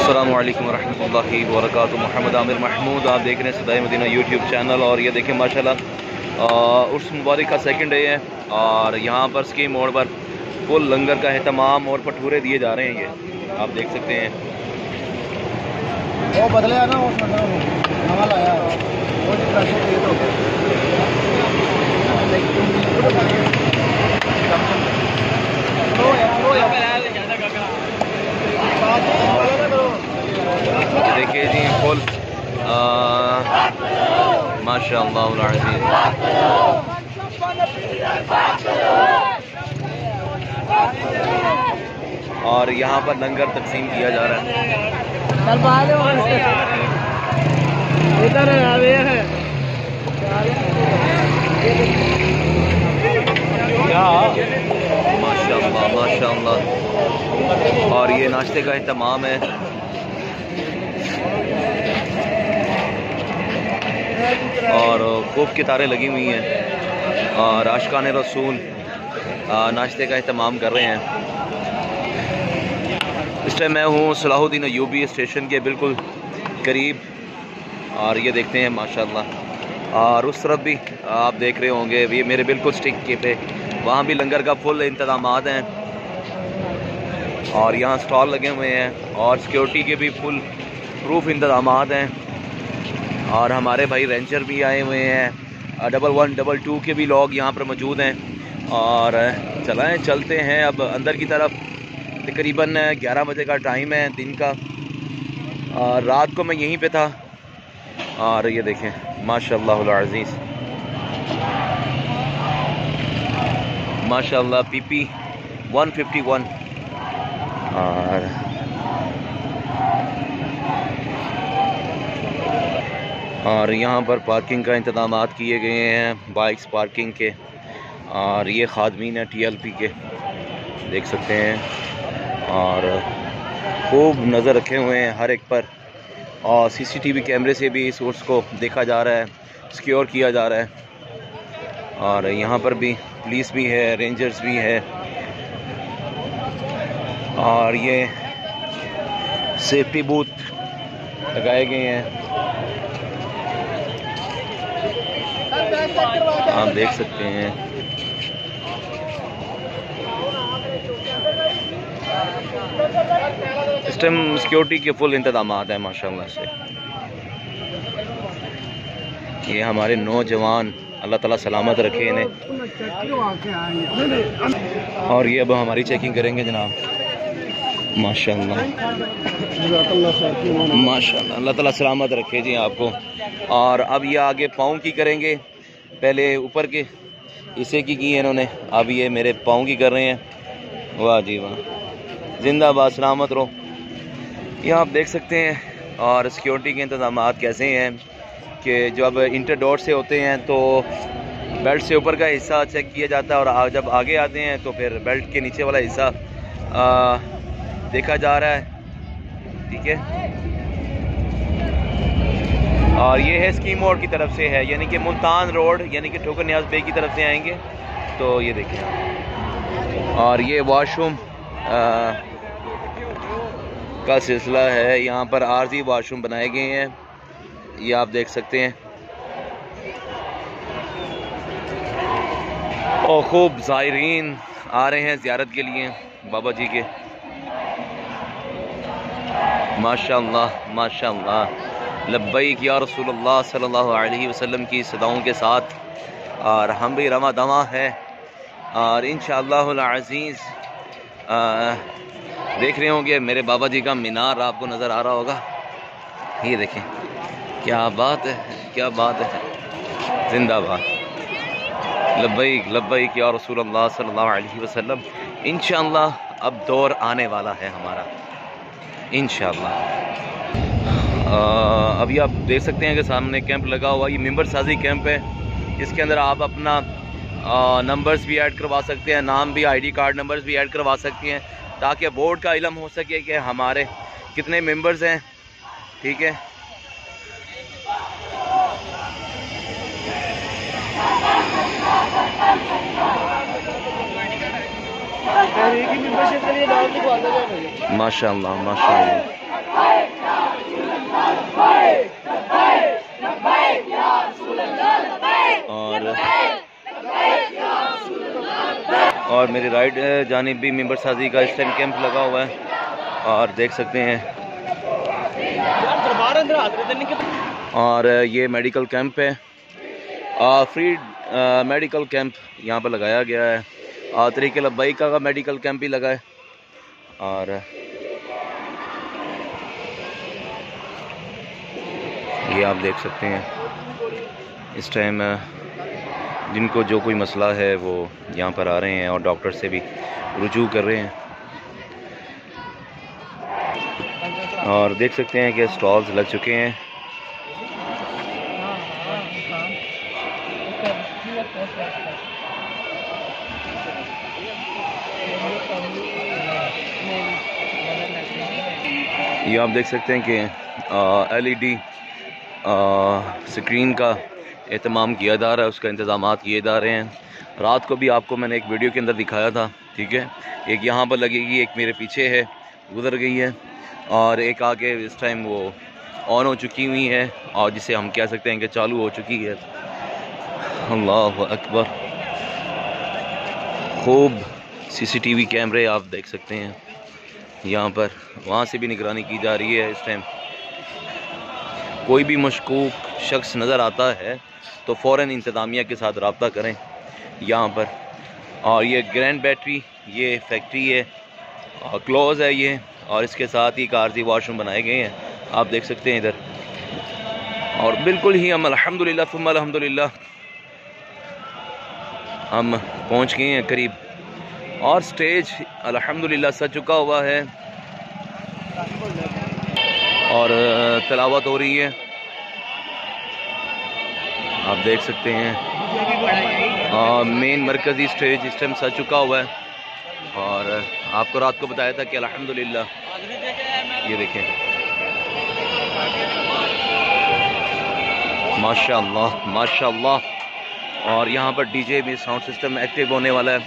अस्सलामु अलैकुम वरहमतुल्लाहि वबरकातुहू। मोहम्मद आमिर महमूद, आप देख रहे हैं सदाए मदीना यूट्यूब चैनल। और ये देखें माशाल्लाह उर्स मुबारक का सेकंड डे है और यहाँ पर स्कीम मोड़ पर फुल लंगर का एहतमाम और भटूरे दिए जा रहे हैं। ये आप देख सकते हैं। वो बदले ना नवा लाया देखिए जी फुल माशाअल्लाह अज़ीज़। और यहाँ पर लंगर तकसीम किया जा रहा है। इधर है माशाअल्लाह माशाअल्लाह। और ये नाश्ते का एहतमाम है। और खूब कितारें लगी हुई हैं और आशिकान रसूल नाश्ते का एहतमाम कर रहे हैं। इस टाइम मैं हूँ सलाहुद्दीन अय्यूबी स्टेशन के बिल्कुल करीब। और ये देखते हैं माशाल्लाह। और उस तरफ भी आप देख रहे होंगे, ये मेरे बिल्कुल स्टिक के पे वहाँ भी लंगर का फुल इंतज़ामात हैं। और यहाँ स्टॉल लगे हुए हैं और सिक्योरिटी के भी फुल प्रूफ इंतज़ामात हैं। और हमारे भाई रेंजर भी आए हुए हैं, 11 22 के भी लोग यहाँ पर मौजूद हैं। और चलते हैं अब अंदर की तरफ। तकरीबन 11 बजे का टाइम है दिन का। और रात को मैं यहीं पे था। और ये देखें माशाअल्लाह अज़ीज़, माशाअल्लाह PP 151। और यहाँ पर पार्किंग का इंतज़ामात किए गए हैं, बाइक्स पार्किंग के। और ये खादमीन है TLP के, देख सकते हैं। और खूब नज़र रखे हुए हैं हर एक पर। और CCTV कैमरे से भी इस उर्स को देखा जा रहा है, सिक्योर किया जा रहा है। और यहाँ पर भी पुलिस भी है, रेंजर्स भी है। और ये सेफ्टी बूथ लगाए गए हैं, आप देख सकते हैं। इस टाइम सिक्योरिटी के फुल इंतजामात हैं माशाल्लाह से। ये हमारे नौजवान, अल्लाह ताला सलामत रखे इन्हें। और ये अब हमारी चेकिंग करेंगे जनाब। माशाल्लाह माशाल्लाह, अल्लाह ताला सलामत रखे जी आपको। और अब ये आगे पाँव की करेंगे, पहले ऊपर के हिस्से की है इन्होंने, अब ये मेरे पाँव की कर रहे हैं। वाह जी वाह, जिंदाबाद, सलामत रहो। ये आप देख सकते हैं। और सिक्योरिटी के इंतज़ामात कैसे हैं कि जब इंटर डोर से होते हैं तो बेल्ट से ऊपर का हिस्सा चेक किया जाता है, और जब आगे आते हैं तो फिर बेल्ट के नीचे वाला हिस्सा देखा जा रहा है। ठीक है। और ये है स्कीम मोड़ की तरफ से है, यानी कि मुल्तान रोड, यानी कि ठोकर न्याज बे की तरफ से आएंगे तो ये देखें। और ये वॉशरूम का सिलसिला है। यहाँ पर आरजी वॉशरूम बनाए गए हैं, ये आप देख सकते हैं। और खूब ज़ायरीन आ रहे हैं ज़ियारत के लिए बाबा जी के। माशाअल्लाह माशाअल्लाह, लब्बैक या रसूलुल्लाह सल्लल्लाहु अलैहि वसल्लम की सदाओं के साथ। और हम भी रमा दमा है। और इंशाअल्लाहुल अज़ीज़ देख रहे होंगे मेरे बाबा जी का मीनार आपको नज़र आ रहा होगा। ये देखें, क्या बात है, क्या बात है, जिंदाबाद। लब्बैक लब्बैक या रसूलुल्लाह सल्लल्लाहु अलैहि वसल्लम। इंशाअल्लाह अब दौर आने वाला है हमारा, इंशाअल्लाह। अभी आप देख सकते हैं कि सामने कैंप लगा हुआ, ये मेंबर साजी कैंप है, जिसके अंदर आप अपना नंबर्स भी ऐड करवा सकते हैं, नाम भी, ID कार्ड नंबर्स भी ऐड करवा सकते हैं, ताकि बोर्ड का इल्म हो सके कि हमारे कितने मेंबर्स हैं। ठीक है। माशाअल्लाह माशाअल्लाह। और मेरी राइट जानिब भी मेंबर साजी का इस टाइम कैंप लगा हुआ है और देख सकते हैं। और ये मेडिकल कैंप है, फ्री मेडिकल कैंप यहाँ पर लगाया गया है। तरीके लब्बैक का मेडिकल कैंप भी लगा है। और ये आप देख सकते हैं इस टाइम जिनको जो कोई मसला है वो यहाँ पर आ रहे हैं और डॉक्टर से भी रुजू कर रहे हैं। और देख सकते हैं कि स्टॉल्स लग चुके हैं। ये आप देख सकते हैं कि LED स्क्रीन का एहतमाम किया जा रहा है, उसका इंतज़ाम किए जा रहे हैं। रात को भी आपको मैंने एक वीडियो के अंदर दिखाया था, ठीक है। एक यहाँ पर लगेगी, एक मेरे पीछे है, गुजर गई है, और एक आगे इस टाइम वो ऑन हो चुकी हुई है और जिसे हम कह सकते हैं कि चालू हो चुकी है। अल्लाह अकबर। खूब CCTV कैमरे आप देख सकते हैं यहाँ पर, वहाँ से भी निगरानी की जा रही है इस टाइम। कोई भी मशकूक शख्स नज़र आता है तो फ़ौरन इंतज़ामिया के साथ रब्ता करें यहाँ पर। और ये ग्रैंड बैटरी ये फैक्ट्री है, क्लोज़ है ये, और इसके साथ ही कारजी वॉशरूम बनाए गए हैं, आप देख सकते हैं इधर। और बिल्कुल ही हम अल्हम्दुलिल्लाह सुम्मा अल्हम्दुलिल्लाह हम पहुँच गए हैं करीब, और स्टेज अल्हम्दुलिल्लाह सज चुका हुआ है और तिलावत हो रही है, आप देख सकते हैं। मेन मरकज़ी स्टेज इस टाइम सज चुका हुआ है। और आपको रात को बताया था कि अल्हम्दुलिल्लाह ये देखें, माशाअल्लाह माशाअल्लाह। और यहाँ पर DJ भी साउंड सिस्टम एक्टिव होने वाला है।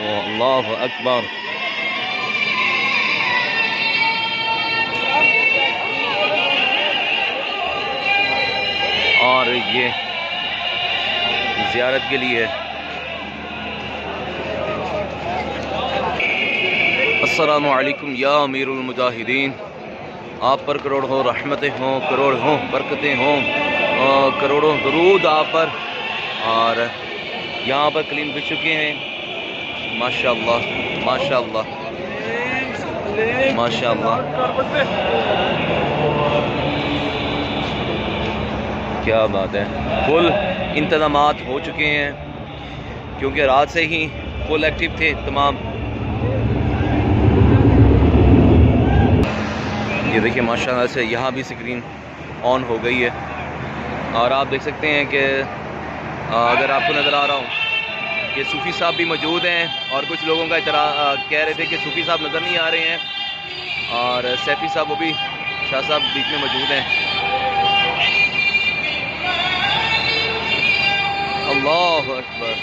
अल्लाह अकबर। और ये ज़ियारत के लिए अस्सलामु अलैकुम या अमीरुल मुजाहिदीन, आप पर करोड़ हो रहमतें हों, करोड़ हों बरकतें हों, करोड़ों दरूद आप पर। और यहाँ पर कलीम बिछ चुके हैं, माशाअल्लाह माशाअल्लाह माशाअल्लाह। क्या बात है, फुल इंतज़ामात हो चुके हैं क्योंकि रात से ही फुल एक्टिव थे तमाम। ये देखिए माशाअल्लाह से यहाँ भी स्क्रीन ऑन हो गई है। और आप देख सकते हैं कि अगर आपको नज़र आ रहा हो कि सूफ़ी साहब भी मौजूद हैं, और कुछ लोगों का कह रहे थे कि सूफ़ी साहब नज़र नहीं आ रहे हैं, और सैफी साहब वो भी शाह साहब बीच में मौजूद हैं। अल्लाह अकबर।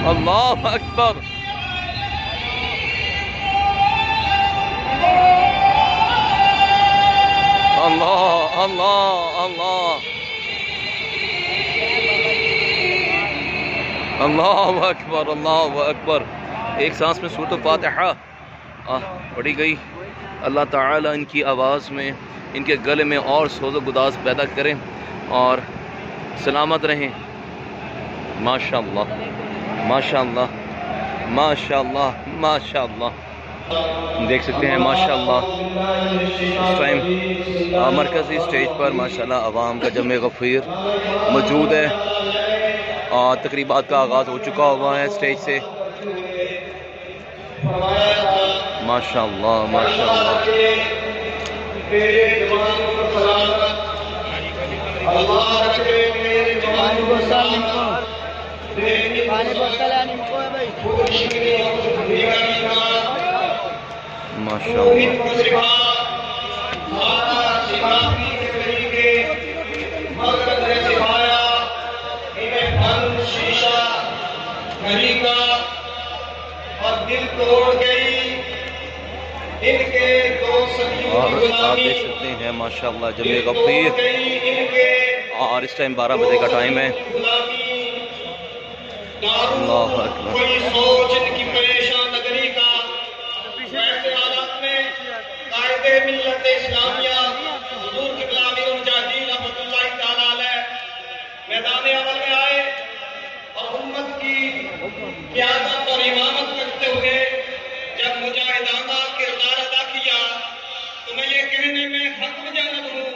अल्लाह अकबर। अल्लाह अल्लाह अल्लाह अल्लाह अकबर अल्लाह अकबर। एक सांस में सूरत फातिहा पढ़ी गई। अल्लाह ताला इनकी आवाज़ में, इनके गले में और सोज़ो गुदास पैदा करें और सलामत रहें। माशाअल्लाह माशाअल्लाह माशाअल्लाह माशाअल्लाह। देख सकते हैं माशाअल्लाह इस टाइम मरकज़ी स्टेज पर माशाअल्लाह अवाम का जमे गफ़ीर मौजूद है और तकरीबात का आगाज़ हो चुका हुआ है स्टेज से। माशाअल्लाह माशाअल्लाह। अल्लाह और दिल तोड़ गई इनके दो सदियों और की आप गुलामी देख सकते हैं माशाल्लाह जमे गफीर। और इस टाइम 12 बजे का टाइम है। अल्लाह अकबर। कोई सोच इनकी परेशान नगरी का ऐसे हालात में कायदे मिल्लत इस्लामिया हुजूर क़िबला अमीरुल मुजाहिदीन रहमतुल्लाहि तआला अलैह मैदान अमल में आए और उम्मत की क़यादत और इमामत करते हुए जब मुजाहिदाना किरदार अदा किया तो मैं ये कहने में हक में जानब हूँ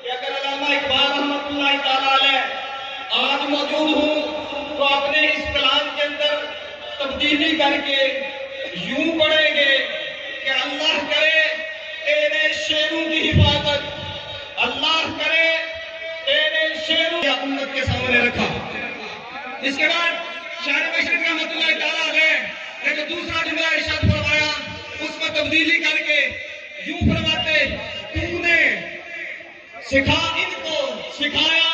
कि अगर अल्लामा इकबाल रहमतुल्लाहि तआला अलैह आज मौजूद हूँ तो अपने इस कलाम के अंदर तब्दीली करके यूं पढ़ेंगे कि अल्लाह करे तेरे शेरों की हिफाजत, अल्लाह करे तेरे शेरों की उम्मत के सामने रखा। इसके बाद शायर मशरिक़ रहमतुल्लाहि तआला अलैह ने जो दूसरा जुमला इरशाद फरमाया उसमें तब्दीली करके यूं फरमाते, तूने सिखा इनको सिखाया